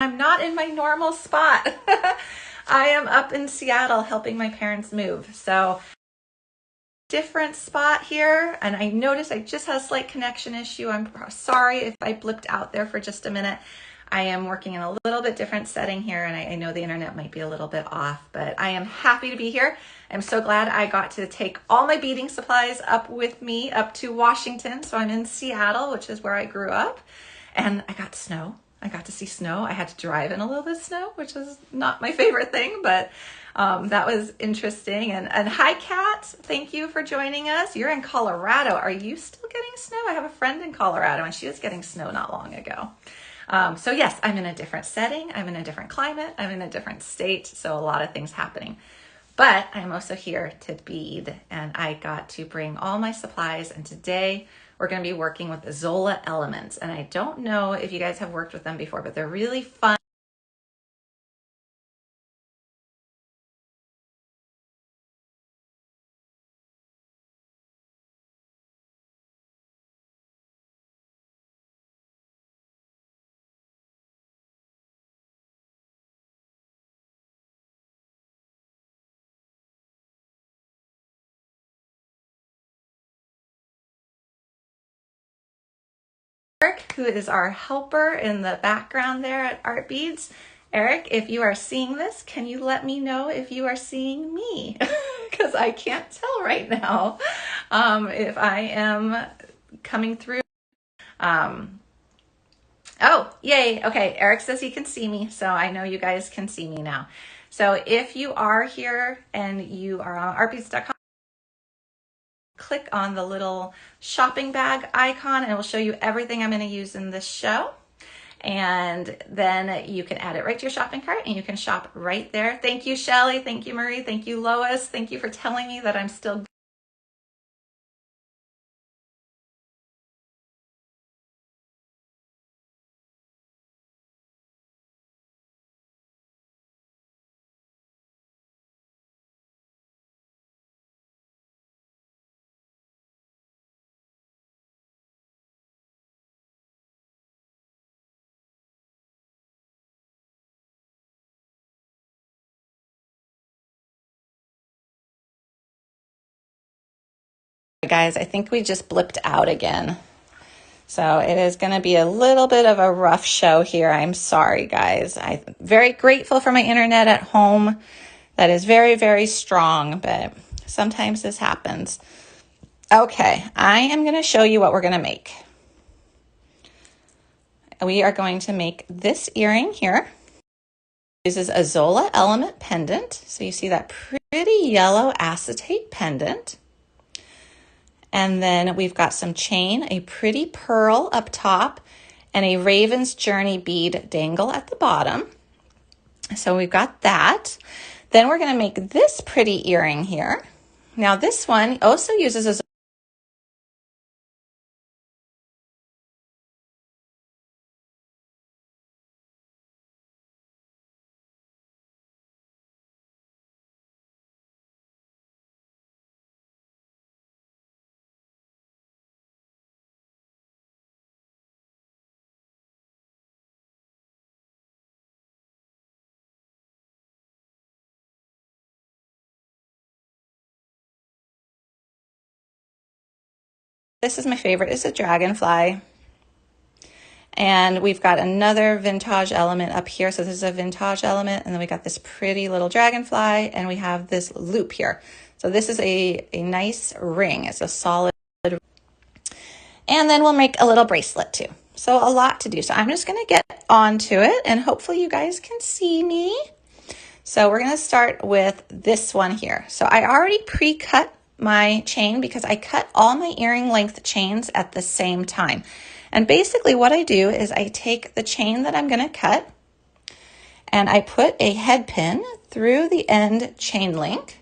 I'm not in my normal spot. I am up in Seattle helping my parents move. So different spot here. And I noticed I just had a slight connection issue. I'm sorry if I blipped out there for just a minute. I am working in a little bit different setting here, and I know the internet might be a little bit off, but I am happy to be here. I'm so glad I got to take all my beading supplies up with me up to Washington. So I'm in Seattle, which is where I grew up, and I got snow. I got to see snow. I had to drive in a little bit of snow, which is not my favorite thing, but that was interesting. And hi, Kat. Thank you for joining us. You're in Colorado. Are you still getting snow? I have a friend in Colorado, and she was getting snow not long ago. So yes, I'm in a different setting. I'm in a different climate. I'm in a different state. So a lot of things happening. But I'm also here to bead, and I got to bring all my supplies. And today we're going to be working with the Zola elements. And I don't know if you guys have worked with them before, but they're really fun. Eric, who is our helper in the background there at Art Beads. Eric, if you are seeing this, can you let me know if you are seeing me? Because I can't tell right now if I am coming through. Oh, yay. Okay, Eric says he can see me, so I know you guys can see me now. So if you are here and you are on artbeads.com, click on the little shopping bag icon and it will show you everything I'm going to use in this show. And then you can add it right to your shopping cart and you can shop right there. Thank you, Shelly. Thank you, Marie. Thank you, Lois. Thank you for telling me that I'm still guys, I think we just blipped out again. So it is going to be a little bit of a rough show here. I'm sorry, guys. I'm very grateful for my internet at home. That is very, very strong, but sometimes this happens. Okay, I am going to show you what we're going to make. We are going to make this earring here. It uses a Zola element pendant. So you see that pretty yellow acetate pendant. And then we've got some chain, a pretty pearl up top, and a Raven's Journey bead dangle at the bottom. So we've got that. Then we're going to make this pretty earring here. Now this one also uses a This is my favorite. It's a Dragonfly. And we've got another vintage element up here. So this is a vintage element. And then we got this pretty little Dragonfly. And we have this loop here. So this is a nice ring. It's a solid. And then we'll make a little bracelet too. So a lot to do. So I'm just going to get onto it. And hopefully you guys can see me. So we're going to start with this one here. So I already pre-cut my chain because I cut all my earring length chains at the same time. And basically what I do is I take the chain that I'm going to cut and I put a head pin through the end chain link.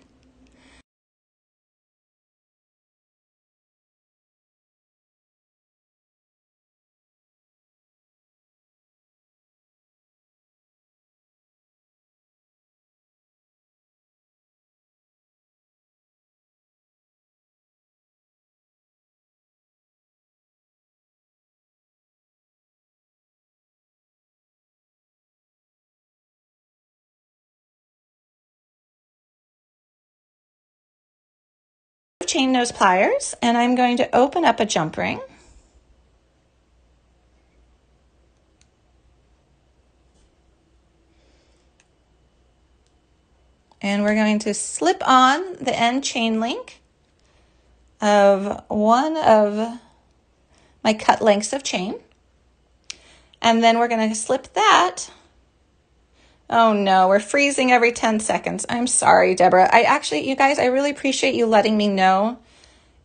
chain nose pliers, and I'm going to open up a jump ring. And we're going to slip on the end chain link of one of my cut lengths of chain. And then we're going to slip that. Oh no, we're freezing every 10 seconds. I'm sorry, Deborah. You guys, I really appreciate you letting me know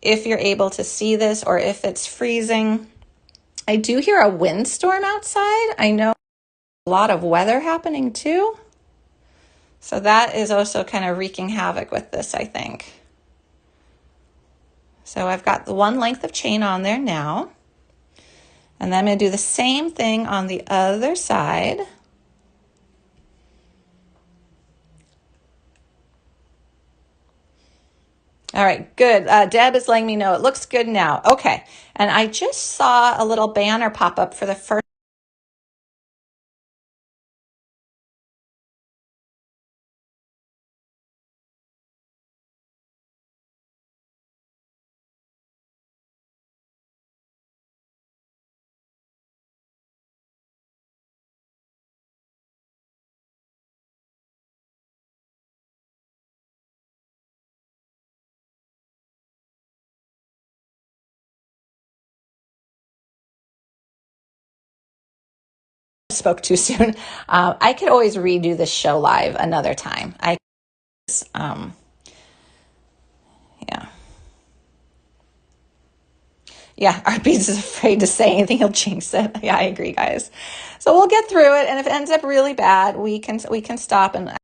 if you're able to see this or if it's freezing. I do hear a windstorm outside. I know a lot of weather happening too. So that is also kind of wreaking havoc with this, I think. So I've got the one length of chain on there now. And then I'm going to do the same thing on the other side. All right, good. Deb is letting me know it looks good now. Okay, and I just saw a little banner pop up for the first. Spoke too soon. I could always redo this show live another time. Yeah. Yeah, our Beads is afraid to say anything. He'll jinx it. Yeah, I agree, guys. So we'll get through it, and if it ends up really bad, we can stop and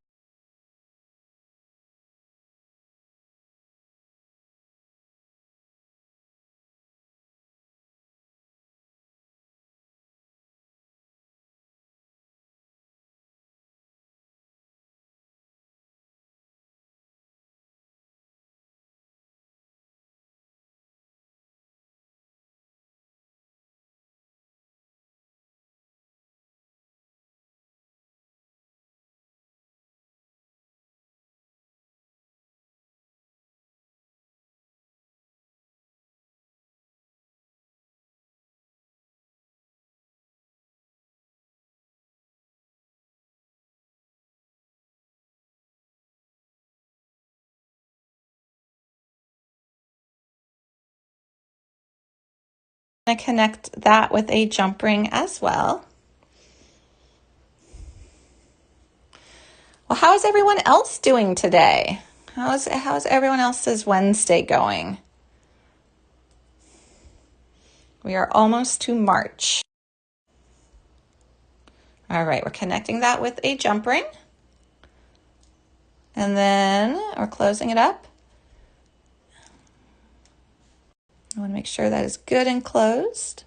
connect that with a jump ring as well. Well, how is everyone else doing today? How's everyone else's Wednesday going? We are almost to March. All right, we're connecting that with a jump ring. And then we're closing it up. I want to make sure that is good and closed.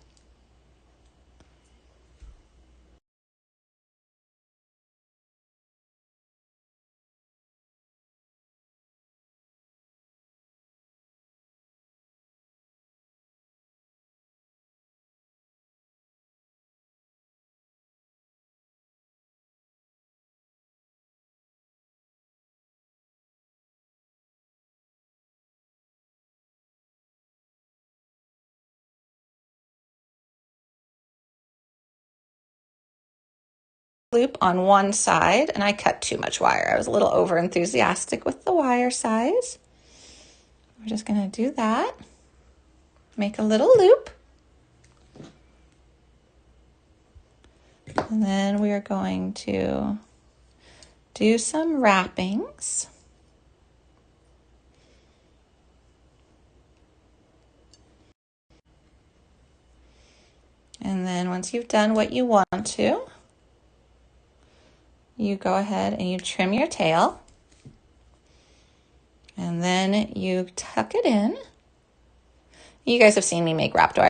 Loop on one side, and I cut too much wire. I was a little over enthusiastic with the wire size. We're just going to do that. Make a little loop. And then we are going to do some wrappings. And then once you've done what you want to, you go ahead and you trim your tail. And then you tuck it in. You guys have seen me make wrapped wire.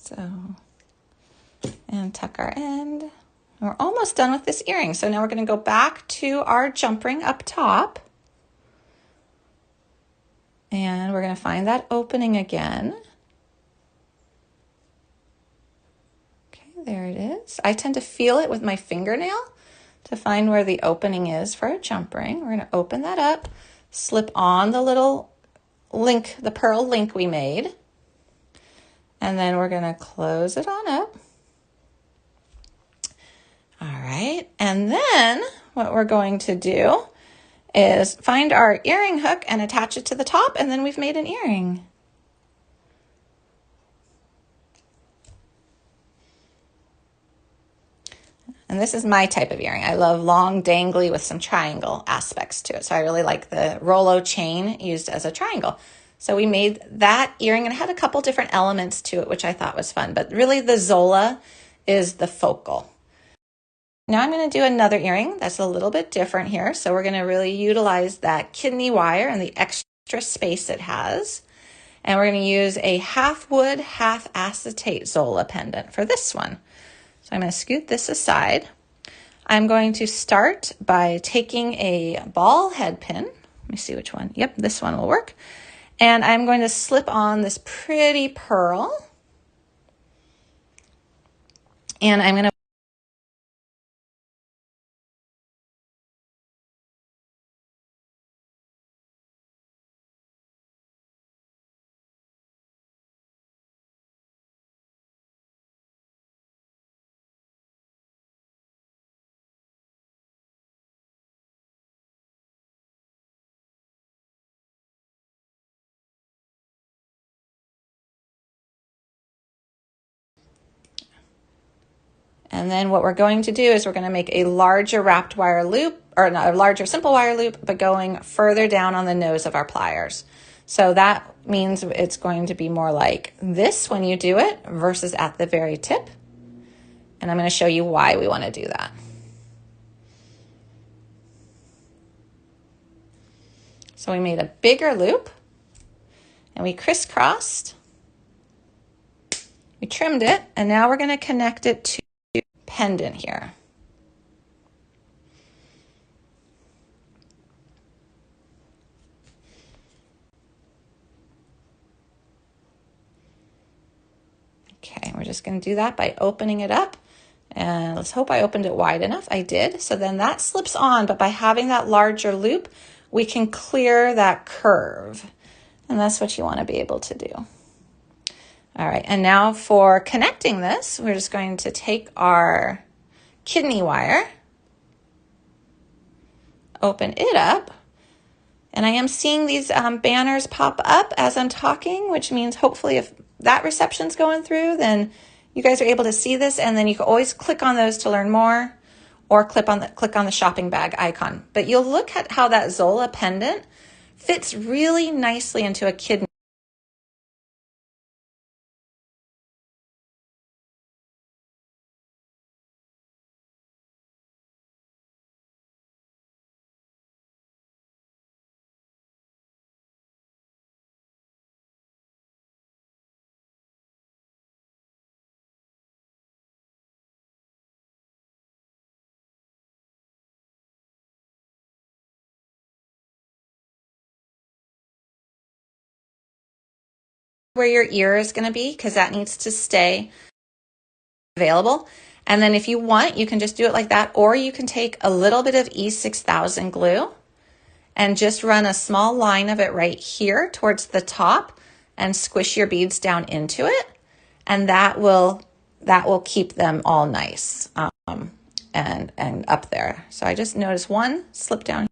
So, and tuck our end. And we're almost done with this earring. So now we're going to go back to our jump ring up top. And we're going to find that opening again. Okay, there it is. I tend to feel it with my fingernail to find where the opening is for a jump ring. We're going to open that up, slip on the little link, the pearl link we made, and then we're going to close it on up. All right, and then what we're going to do is find our earring hook and attach it to the top, and then we've made an earring. And this is my type of earring. I love long, dangly with some triangle aspects to it. So I really like the Rollo chain used as a triangle. So we made that earring and it had a couple different elements to it, which I thought was fun. But really the Zola is the focal. Now I'm going to do another earring that's a little bit different here. So we're going to really utilize that kidney wire and the extra space it has. And we're going to use a half wood, half acetate Zola pendant for this one. So I'm going to scoot this aside. I'm going to start by taking a ball head pin. Let me see which one. Yep, this one will work. And I'm going to slip on this pretty pearl. And I'm going to And then what we're going to do is we're going to make a larger wrapped wire loop, or not a larger simple wire loop, but going further down on the nose of our pliers. So that means it's going to be more like this when you do it versus at the very tip. And I'm going to show you why we want to do that. So we made a bigger loop and we crisscrossed. We trimmed it, and now we're going to connect it to pendant here. Okay, we're just going to do that by opening it up, and let's hope I opened it wide enough. I did. So then that slips on, but by having that larger loop, we can clear that curve, and that's what you want to be able to do. All right, and now for connecting this, we're just going to take our kidney wire, open it up, and I am seeing these banners pop up as I'm talking, which means hopefully if that reception's going through, then you guys are able to see this, and then you can always click on those to learn more, or click on the shopping bag icon. But you'll look at how that Zola pendant fits really nicely into a kidney. Where your ear is going to be, because that needs to stay available. And then if you want, you can just do it like that, or you can take a little bit of E6000 glue and just run a small line of it right here towards the top and squish your beads down into it, and that will keep them all nice and up there. So I just noticed one slip down.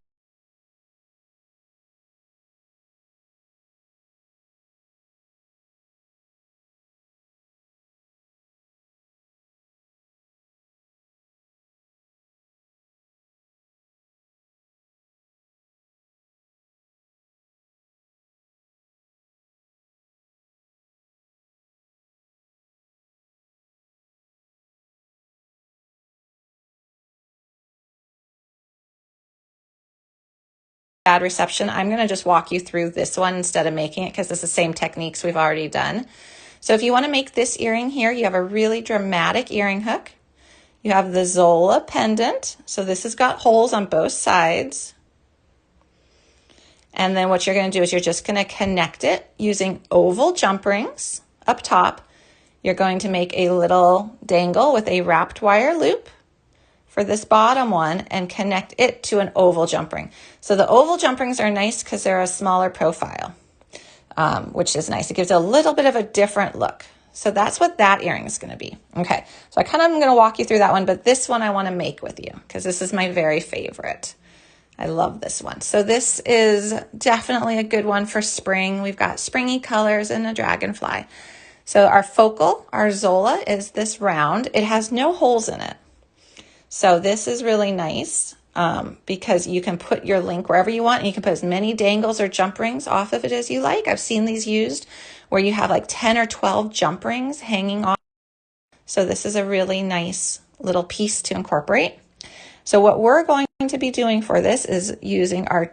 Bad reception. I'm going to just walk you through this one instead of making it, because it's the same techniques we've already done. So if you want to make this earring here, you have a really dramatic earring hook. You have the Zola pendant. So this has got holes on both sides. And then what you're going to do is you're just going to connect it using oval jump rings up top. You're going to make a little dangle with a wrapped wire loop for this bottom one and connect it to an oval jump ring. So the oval jump rings are nice because they're a smaller profile, which is nice. It gives it a little bit of a different look. So that's what that earring is going to be. Okay, so I kind of am going to walk you through that one, but this one I want to make with you because this is my very favorite. I love this one. So this is definitely a good one for spring. We've got springy colors and a dragonfly. So our focal, our Zola, is this round. It has no holes in it. So this is really nice because you can put your link wherever you want, and you can put as many dangles or jump rings off of it as you like. I've seen these used where you have like 10 or 12 jump rings hanging off. So this is a really nice little piece to incorporate. So what we're going to be doing for this is using our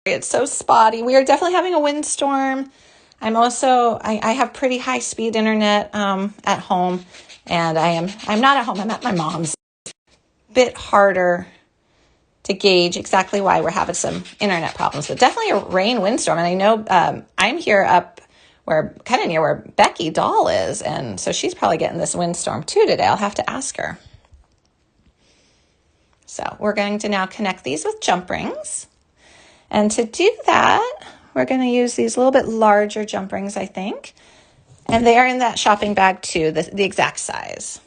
it's so spotty. We are definitely having a windstorm. I have pretty high speed internet at home, and I'm not at home. I'm at my mom's. Bit harder to gauge exactly why we're having some internet problems, but definitely a rain windstorm. And I know I'm here up where kind of near where Becky Doll is, and so she's probably getting this windstorm too today. I'll have to ask her. So we're going to now connect these with jump rings. And to do that, we're going to use these little bit larger jump rings, I think. And they are in that shopping bag too, the exact size.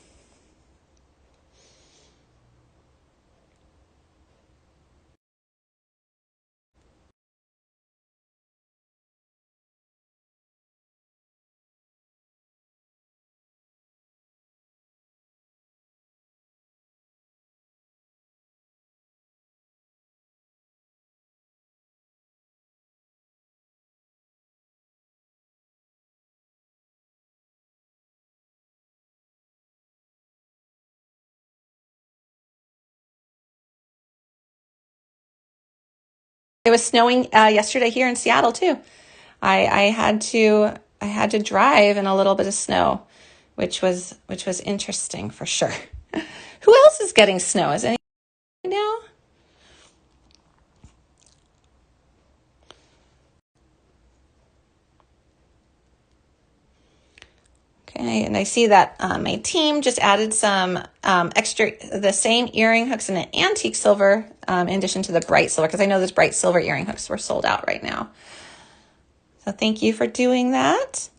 It was snowing yesterday here in Seattle too. I had to drive in a little bit of snow, which was interesting for sure. Who else is getting snow? Is anyone now? Okay, and I see that my team just added some the same earring hooks in an antique silver in addition to the bright silver, because I know those bright silver earring hooks were sold out right now. So thank you for doing that.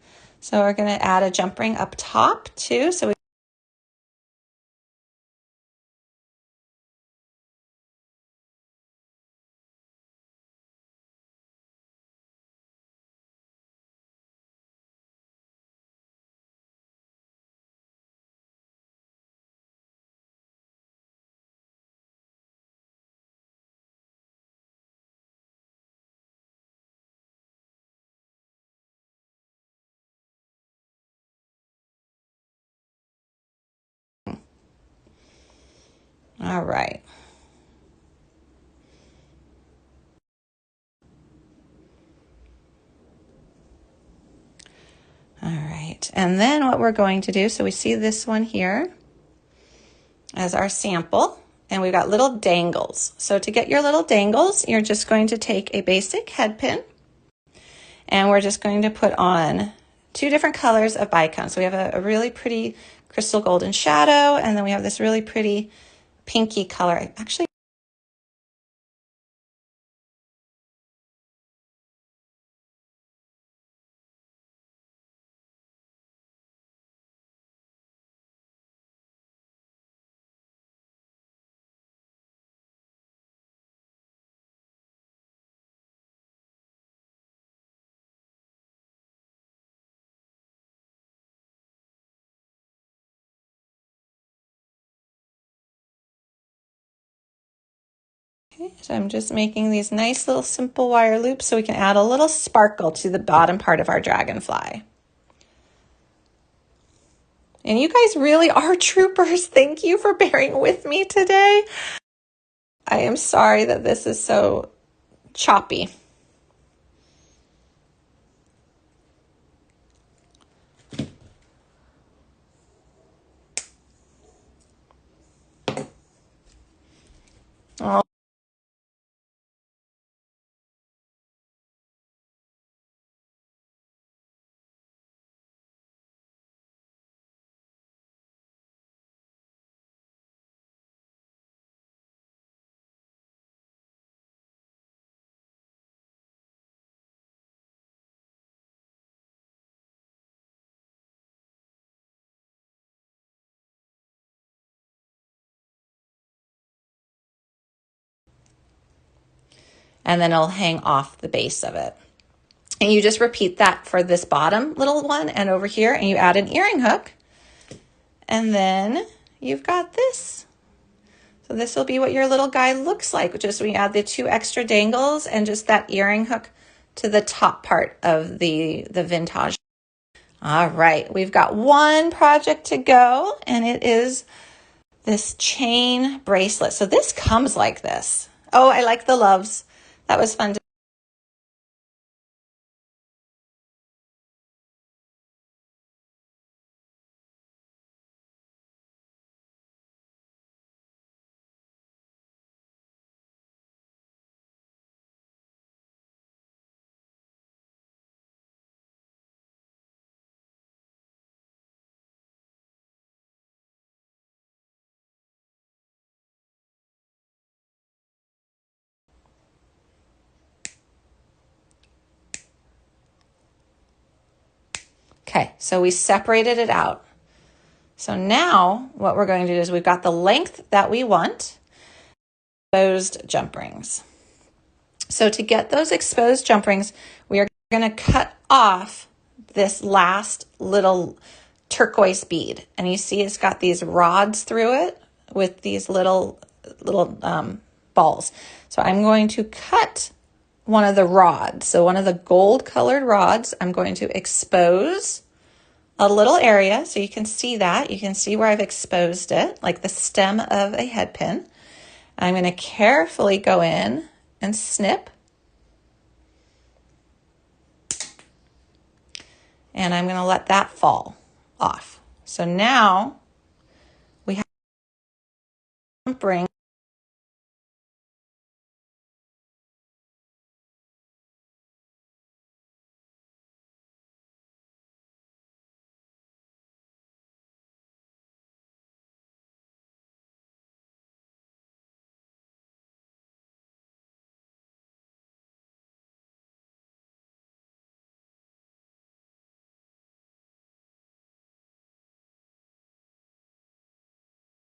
So we're going to add a jump ring up top too. So all right. All right, and then what we're going to do, so we see this one here as our sample, and we've got little dangles. So to get your little dangles, you're just going to take a basic head pin, and we're just going to put on two different colors of bicone. So we have a really pretty crystal golden shadow, and then we have this really pretty pinky color. Actually, Okay, so I'm just making these nice little simple wire loops so we can add a little sparkle to the bottom part of our dragonfly. And you guys really are troopers. Thank you for bearing with me today. I am sorry that this is so choppy. Oh. And then it'll hang off the base of it. And you just repeat that for this bottom little one and over here, and you add an earring hook. And then you've got this. So this will be what your little guy looks like, just we add the 2 extra dangles and just that earring hook to the top part of the vintage. All right, we've got one project to go, and it is this chain bracelet. So this comes like this. Oh, I like the loves. That was fun. Okay, so we separated it out. So now what we're going to do is we've got the length that we want, exposed jump rings. So to get those exposed jump rings, we are going to cut off this last little turquoise bead. And you see it's got these rods through it with these little balls. So I'm going to cut one of the rods. So one of the gold colored rods, I'm going to expose a little area so you can see that. You can see where I've exposed it, like the stem of a head pin. I'm going to carefully go in and snip. And I'm going to let that fall off. So now we have jump ring.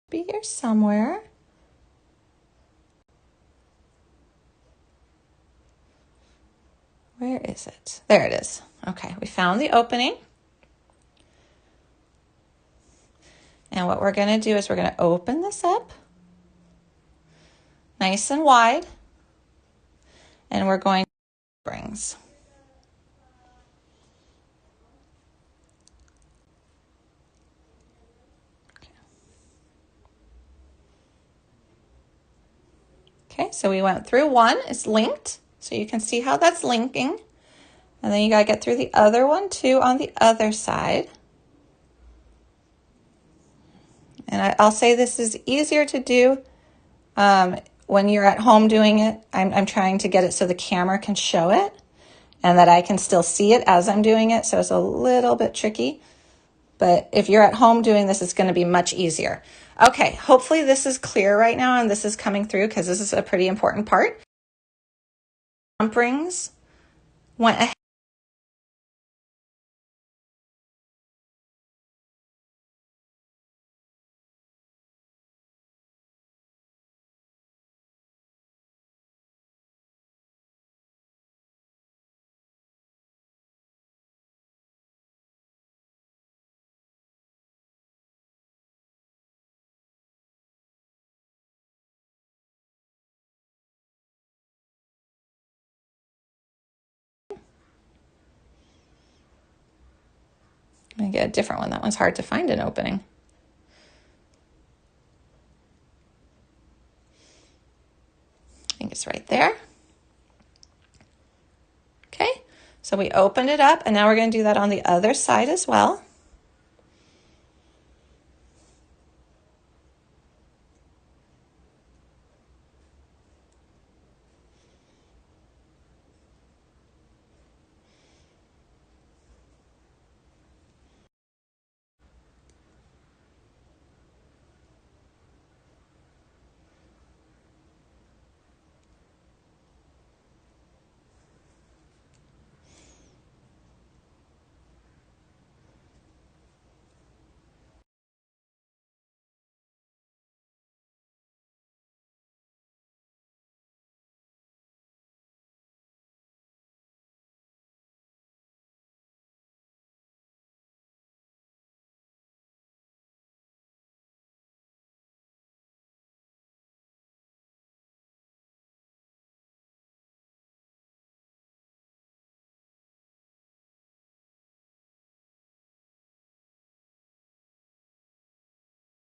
Be here somewhere. Where is it? There it is. Okay, we found the opening. And what we're going to do is we're going to open this up nice and wide. And we're going to rings. Okay, so we went through one. It's linked. So you can see how that's linking. And then you got to get through the other one too on the other side. And I'll say this is easier to do when you're at home doing it. I'm trying to get it so the camera can show it and that I can still see it as I'm doing it. So it's a little bit tricky. But if you're at home doing this, it's going to be much easier. Okay, hopefully this is clear right now and this is coming through because this is a pretty important part. Jump rings went ahead. I get a different one. That one's hard to find an opening. I think it's right there. Okay, so we opened it up, and now we're going to do that on the other side as well.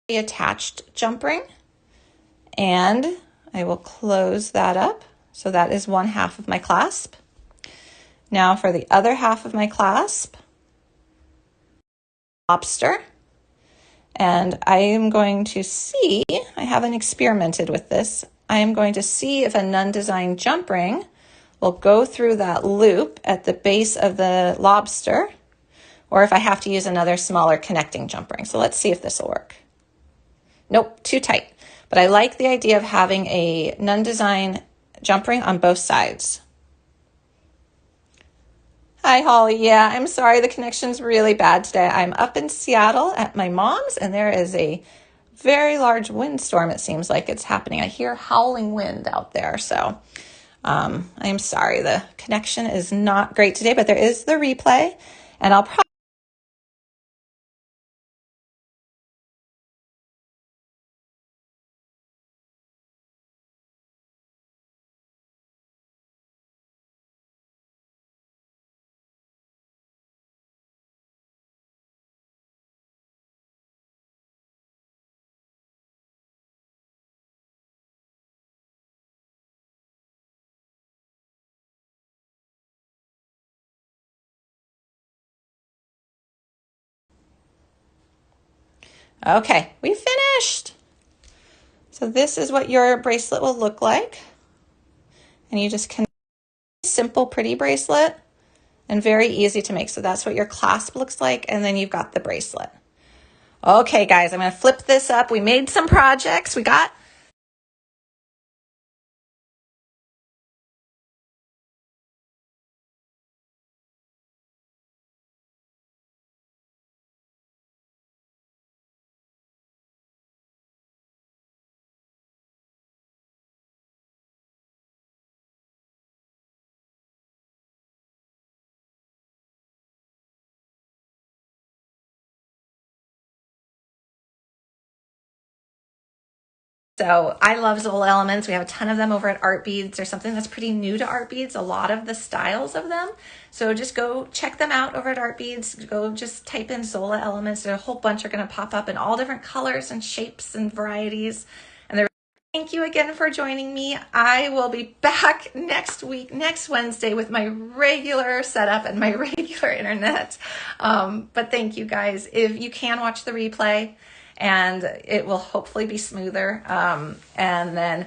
The attached jump ring, and I will close that up. So that is one half of my clasp. Now for the other half of my clasp, lobster, and I am going to see, I haven't experimented with this, I am going to see if a nun-designed jump ring will go through that loop at the base of the lobster, or if I have to use another smaller connecting jump ring. So let's see if this will work. Nope, too tight. But I like the idea of having a nun-design jump ring on both sides. Hi, Holly. Yeah, I'm sorry. The connection's really bad today. I'm up in Seattle at my mom's, and there is a very large windstorm. It seems like it's happening. I hear howling wind out there. So I'm sorry. The connection is not great today, but there is the replay, and I'll probably Okay, we finished. So this is what your bracelet will look like. And you just can, simple, pretty bracelet and very easy to make. So that's what your clasp looks like. And then you've got the bracelet. Okay, guys, I'm going to flip this up. We made some projects. We got So I love Zola elements. We have a ton of them over at Art Beads. There's something that's pretty new to Art Beads, a lot of the styles of them. So just go check them out over at Art Beads. Go just type in Zola elements. There's a whole bunch are going to pop up in all different colors and shapes and varieties. And thank you again for joining me. I will be back next week, next Wednesday, with my regular setup and my regular internet. But thank you guys. If you can watch the replay, and it will hopefully be smoother. And then